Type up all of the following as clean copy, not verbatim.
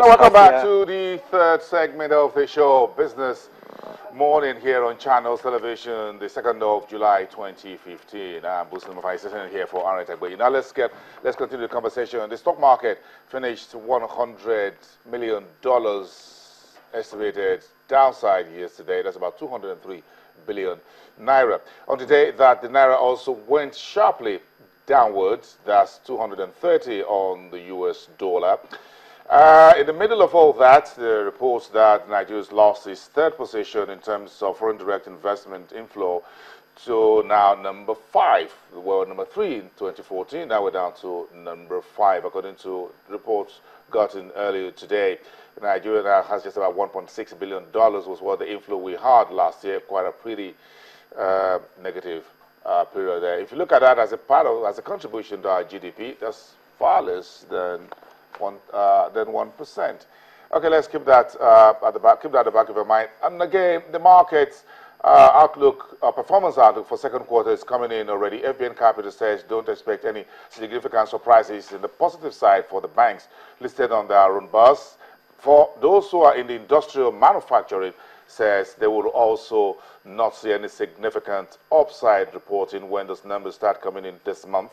Well, welcome back to the third segment of the show, Business Morning, here on Channels Television, the 2nd of July 2015. I'm Buslim Mafai sitting here for Aaron Tagbe. Now let's continue the conversation. The stock market finished $100 million estimated downside yesterday. That's about 203 billion naira. On today, that the naira also went sharply downwards. That's 230 on the US dollar. In the middle of all that, the reports that Nigeria's lost its third position in terms of foreign direct investment inflow to now number 5. We were number 3 in 2014. Now we're down to number 5, according to reports gotten earlier today. Nigeria now has just about $1.6 billion was what the inflow we had last year. Quite a pretty negative period there. If you look at that as a contribution to our GDP, that's far less than 1%. Okay, let's keep that at the back. Keep that at the back of your mind. And again, the markets performance outlook for second quarter is coming in already. FBN Capital says don't expect any significant surprises in the positive side for the banks listed on their own bus. For those who are in the industrial manufacturing, says they will also not see any significant upside reporting when those numbers start coming in this month.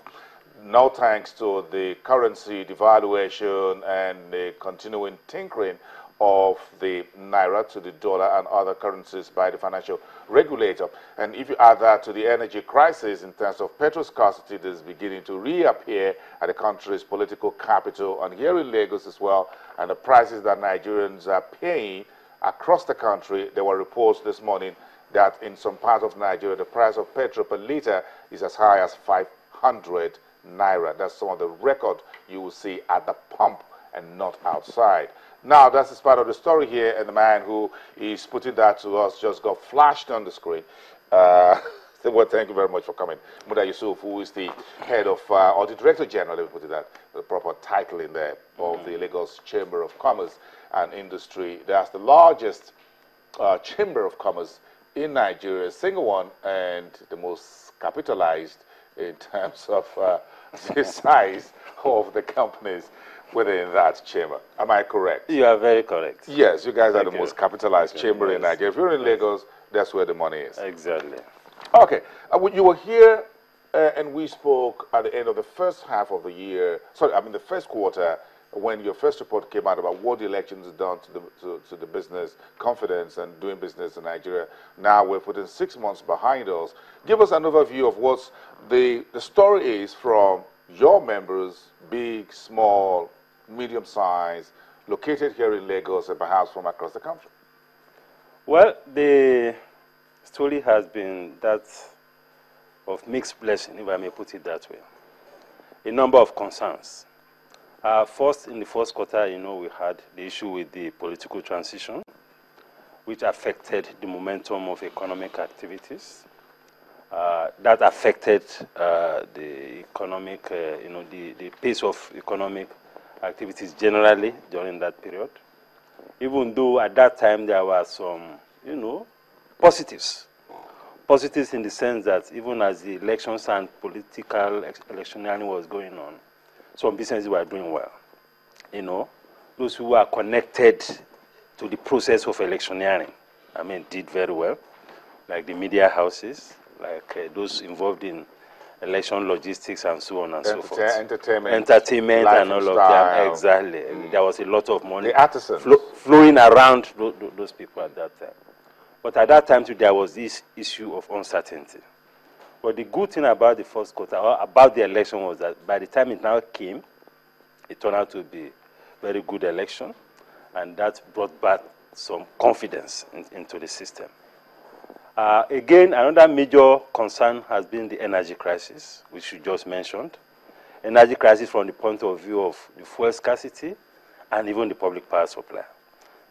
No thanks to the currency devaluation and the continuing tinkering of the naira to the dollar and other currencies by the financial regulator. And if you add that to the energy crisis in terms of petrol scarcity that is beginning to reappear at the country's political capital and here in Lagos as well, and the prices that Nigerians are paying across the country, there were reports this morning that in some parts of Nigeria, the price of petrol per liter is as high as 500 naira. That's some of the record you will see at the pump and not outside. Now, that's just part of the story here, and the man who is putting that to us just got flashed on the screen. Well, thank you very much for coming. Muda Yusuf, who is the head of, or the Director General, let me put it that, the proper title in there, of the Lagos Chamber of Commerce and Industry. That's the largest Chamber of Commerce in Nigeria, single one, and the most capitalized in terms of the size of the companies within that chamber. Am I correct? You are very correct. Yes, you guys are the most capitalized chamber in Nigeria. If you're in Lagos, that's where the money is. Exactly. Okay. You were here and we spoke at the end of the first half of the year, the first quarter, when your first report came out about what the elections have done to the business confidence and doing business in Nigeria. Now we're putting 6 months behind us. Give us an overview of what the story is from your members, big, small, medium size, located here in Lagos and perhaps from across the country. Well, the story has been that of mixed blessing, if I may put it that way. A number of concerns. First, in the first quarter, we had the issue with the political transition, which affected the momentum of economic activities. That affected the economic, the pace of economic activities generally during that period. Even though at that time there were some, positives. Positives in the sense that even as the elections and political electioneering was going on, some businesses were doing well. Those who were connected to the process of electioneering, did very well, like the media houses, like those involved in election logistics and so on and so forth. Entertainment and all of that. Exactly. There was a lot of money flowing around those people at that time. But at that time, too, there was this issue of uncertainty. But the good thing about the first quarter, or about the election, was that by the time it now came, it turned out to be a very good election, and that brought back some confidence into the system. Again, another major concern has been the energy crisis, which you just mentioned. Energy crisis from the point of view of the fuel scarcity and even the public power supply.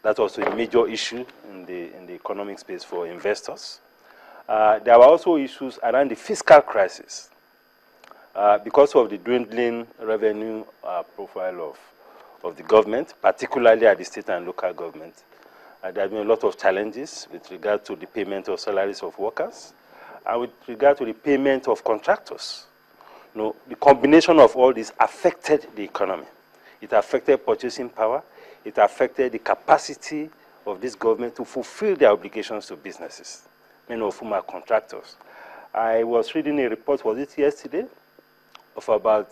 That's also a major issue in the economic space for investors. There were also issues around the fiscal crisis. Because of the dwindling revenue profile of the government, particularly at the state and local government, there have been a lot of challenges with regard to the payment of salaries of workers and with regard to the payment of contractors. The combination of all this affected the economy. It affected purchasing power. it affected the capacity of this government to fulfill their obligations to businesses, many of whom are contractors. I was reading a report, was it yesterday, of about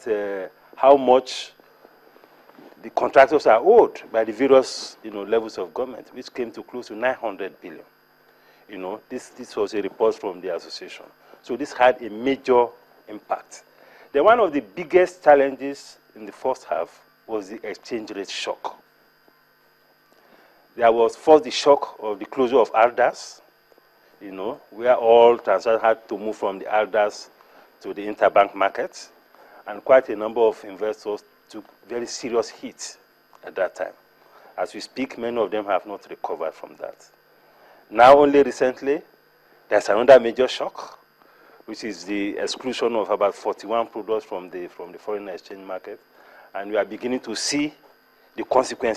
how much the contractors are owed by the various levels of government, which came to close to 900 billion. This was a report from the association. So this had a major impact. Then one of the biggest challenges in the first half was the exchange rate shock. There was first the shock of the closure of ALDAS, where all transactions had to move from the ALDAS to the interbank markets, and quite a number of investors took very serious hits at that time. As we speak, many of them have not recovered from that. Now, only recently, there's another major shock, which is the exclusion of about 41 products from the foreign exchange market, and we are beginning to see the consequences